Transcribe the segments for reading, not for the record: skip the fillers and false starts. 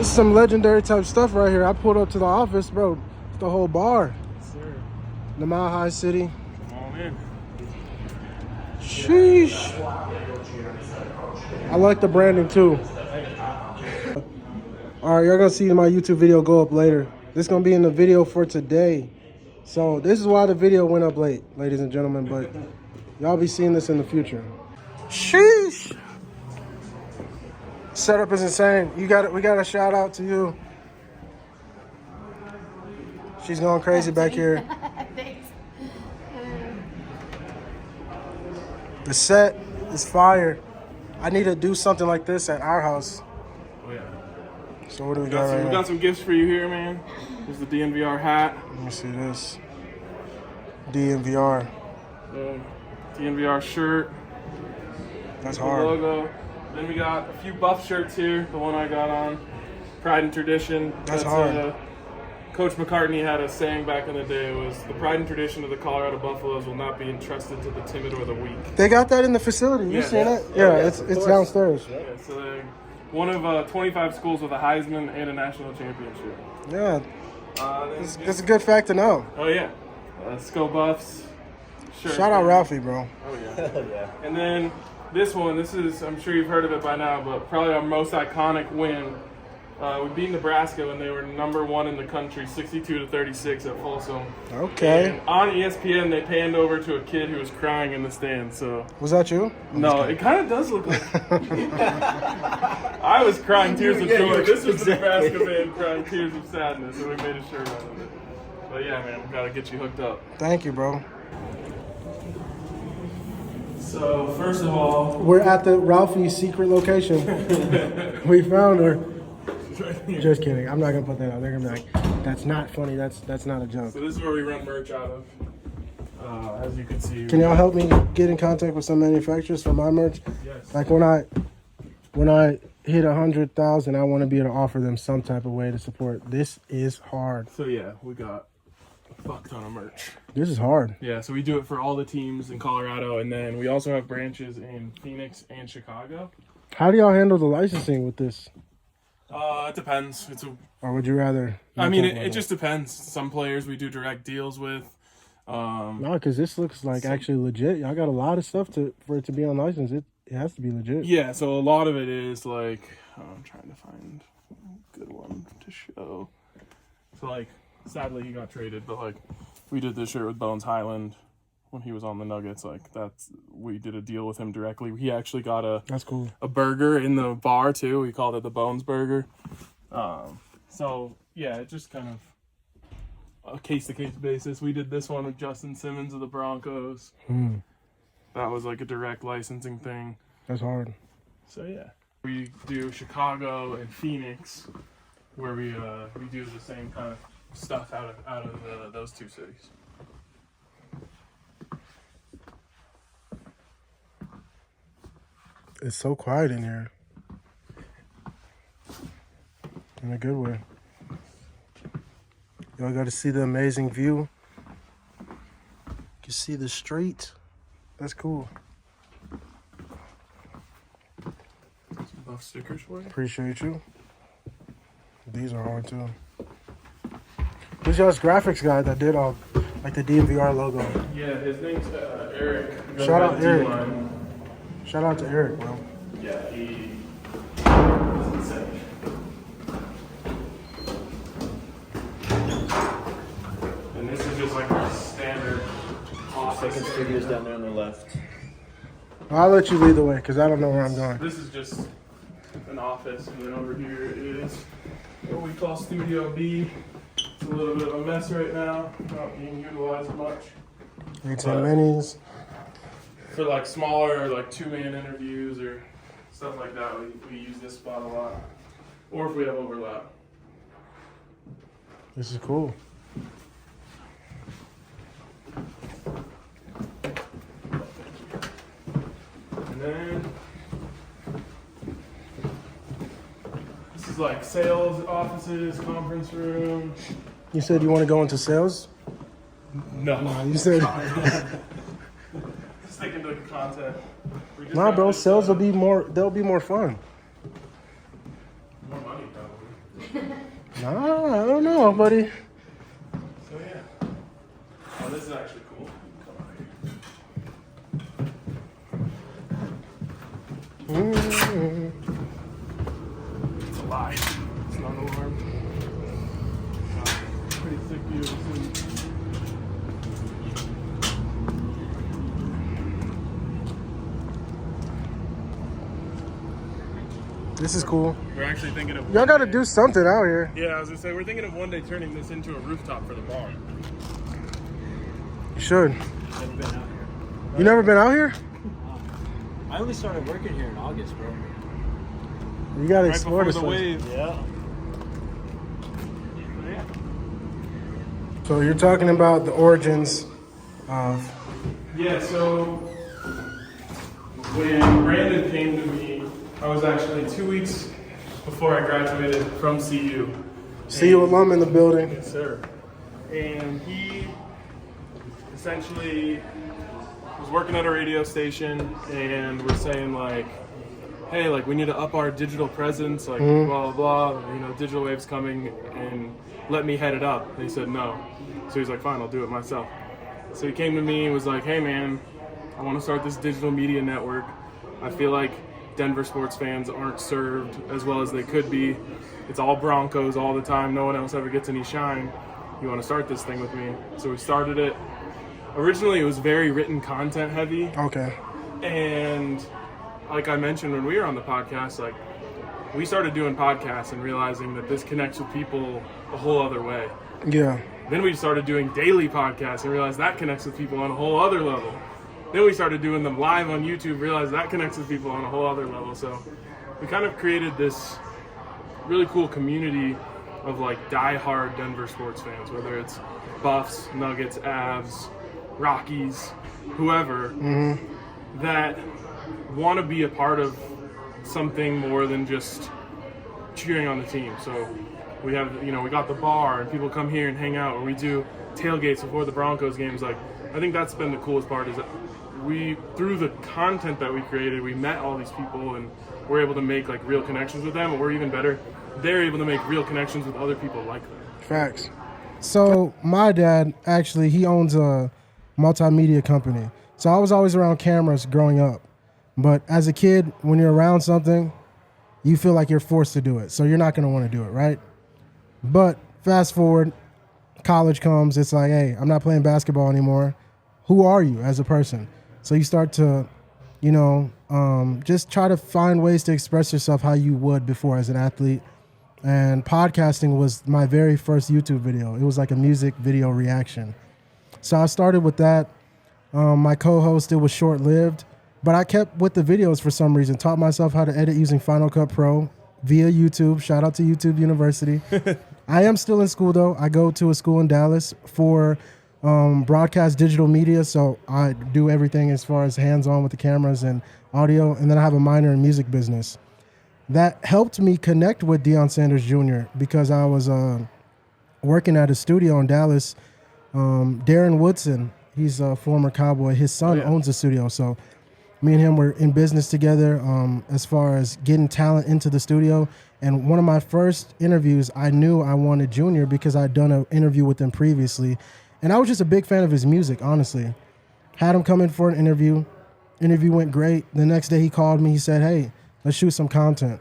This is some legendary type stuff right here. I pulled up to the office, bro. It's the whole bar. Yes, sir. The Mile High City. Come on in. Sheesh. I like the branding too. All right, y'all gonna see my YouTube video go up later. This is gonna be in the video for today. So this is why the video went up late, ladies and gentlemen, but y'all be seeing this in the future. Sheesh. Setup is insane. We got a shout out to you. She's going crazy back here. Thanks. The set is fire. I need to do something like this at our house. Oh, yeah. So what do we got right We now? got some gifts for you here, man. Here's the DNVR hat. Let me see this. DNVR. DNVR shirt. That's The hard. logo. Then we got a few buff shirts here. The one I got on. Pride and Tradition. That's hard. Coach McCartney had a saying back in the day. It was, the pride and tradition of the Colorado Buffaloes will not be entrusted to the timid or the weak. They got that in the facility. You Yeah. seen it? Yeah, it's downstairs. Yeah, so they're one of 25 schools with a Heisman and a national championship. Yeah, Then it's a good fact to know. Oh, yeah. Go Buffs. Sure. Shout out Ralphie, bro. Oh, yeah. And then this one, I'm sure you've heard of it by now, but probably our most iconic win. We beat Nebraska when they were #1 in the country, 62-36 at Folsom. Okay. And on ESPN, they panned over to a kid who was crying in the stands. So Was that you? no, it kind of does look like. I was crying tears of joy. This was the Nebraska man crying tears of sadness, and we made a shirt out of it. But yeah, man, we gotta get you hooked up. Thank you, bro. So first of all, We're at the Ralphie's secret location. We found her. Just kidding. I'm not gonna put that out. They're gonna be like, "That's not funny. That's not a joke." so this is where we run merch out of. As you can see. Can y'all help me get in contact with some manufacturers for my merch? Yes. Like when I hit 100,000, I want to be able to offer them some type of way to support. This is hard. So yeah, we got a fuck ton of merch. This is hard. Yeah, so we do it for all the teams in Colorado, and then we also have branches in Phoenix and Chicago. How do y'all handle the licensing with this? It depends. Or would you rather? I mean, it just depends. Some players we do direct deals with. No, because this looks like actually legit. Y'all got a lot of stuff for it to be on license. It has to be legit. Yeah, so a lot of it is like, I'm trying to find a good one to show. So like, sadly he got traded, but like, we did this shirt with Bones Highland when he was on the Nuggets. Like we did a deal with him directly. He actually got That's cool. a burger in the bar too. We called it the Bones Burger. So yeah, it just kind of a case-to-case basis. We did this one with Justin Simmons of the Broncos. That was like a direct licensing thing. That's hard. So yeah, we do Chicago and Phoenix, where we do the same kind of stuff out of those two cities. It's so quiet in here. In a good way. Y'all got to see the amazing view. You can see the street. That's cool. Some buff stickers for you. Appreciate you. These are hard too. Who's y'all's graphics guy that did all, like the DNVR logo? Yeah, his name's Eric. Shout out Eric. D-line. Shout out to Eric, bro. Yeah, he is insane. And this is just like our standard office. Second studio's down there on the left. I'll let you lead the way because I don't know where I'm going. This is just an office, and then over here is what we call Studio B. It's a little bit of a mess right now, not being utilized much. 18 minis. For like smaller, like 2-man interviews or stuff like that, we use this spot a lot. Or if we have overlap. This is cool. And then this is like sales offices, conference room. You said you want to go into sales? No. You said, Sticking to content. nah, bro, sales will be more, they'll be more fun. More money, probably. Nah, I don't know, buddy. So yeah. Oh, this is actually cool. It's a lie. It's not alarmed. Pretty sick view of the city. This is cool. We're actually thinking of. Y'all got to do something out here. Yeah, I was gonna say we're thinking of one day turning this into a rooftop for the barn. You should. Never been out here. You never been out here? I only started working here in August, bro. You got to Right explore before this the place. wave. Yeah. So you're talking about the origins of... Yeah, so when Brandon came to me, I was actually 2 weeks before I graduated from CU. CU alum in the building. Yes, sir. And he essentially was working at a radio station and was saying like, hey, like we need to up our digital presence, like blah, blah, blah, you know, digital wave's coming and let me head it up. And he said no. So he's like, fine, I'll do it myself. So he came to me and was like, hey man, I want to start this digital media network. I feel like Denver sports fans aren't served as well as they could be. It's all Broncos all the time. No one else ever gets any shine. You want to start this thing with me? So we started it. Originally, it was very written content heavy. Okay. And like I mentioned when we were on the podcast, like we started doing podcasts and realizing that this connects with people a whole other way. Yeah. Then we started doing daily podcasts and realized that connects with people on a whole other level. Then we started doing them live on YouTube, realized that connects with people on a whole other level. So we kind of created this really cool community of like diehard Denver sports fans, whether it's Buffs, Nuggets, Avs, Rockies, whoever, that want to be a part of something more than just cheering on the team. So we have, you know, we got the bar and people come here and hang out, or we do tailgates before the Broncos games. Like, I think that's been the coolest part is that we, through the content that we created, we met all these people and we're able to make like real connections with them, or even better, they're able to make real connections with other people like them. Facts. So my dad, actually, he owns a multimedia company. So I was always around cameras growing up. But as a kid, when you're around something, you feel like you're forced to do it. So you're not going to want to do it, right? But fast forward, college comes, it's like, hey, I'm not playing basketball anymore. Who are you as a person? So you start to, you know, just try to find ways to express yourself how you would before as an athlete. And podcasting was my very first YouTube video. It was like a music video reaction. So I started with that. My co-host, it was short-lived, but I kept with the videos for some reason, taught myself how to edit using Final Cut Pro via YouTube. Shout out to YouTube University. I am still in school, though. I go to a school in Dallas for broadcast digital media, so I do everything as far as hands-on with the cameras and audio, and then I have a minor in music business. That helped me connect with Deion Sanders Jr. because I was working at a studio in Dallas. Darren Woodson, he's a former Cowboy. His son owns a studio, so me and him were in business together as far as getting talent into the studio. And one of my first interviews, I knew I wanted Junior because I'd done an interview with him previously. And I was just a big fan of his music, honestly. Had him come in for an interview. Interview went great. The next day he called me. He said, hey, let's shoot some content.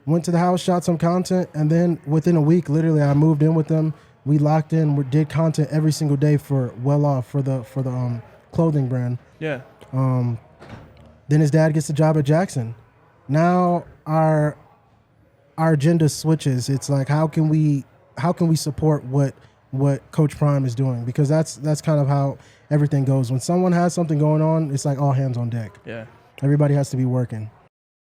Went to the house, shot some content, and then within a week, literally, I moved in with them. We locked in. We did content every single day for Well Off, for the clothing brand. Yeah. Then his dad gets a job at Jackson. Now our agenda switches. It's like how can we support what Coach Prime is doing? Because that's kind of how everything goes. When someone has something going on, it's like all hands on deck. Yeah. Everybody has to be working.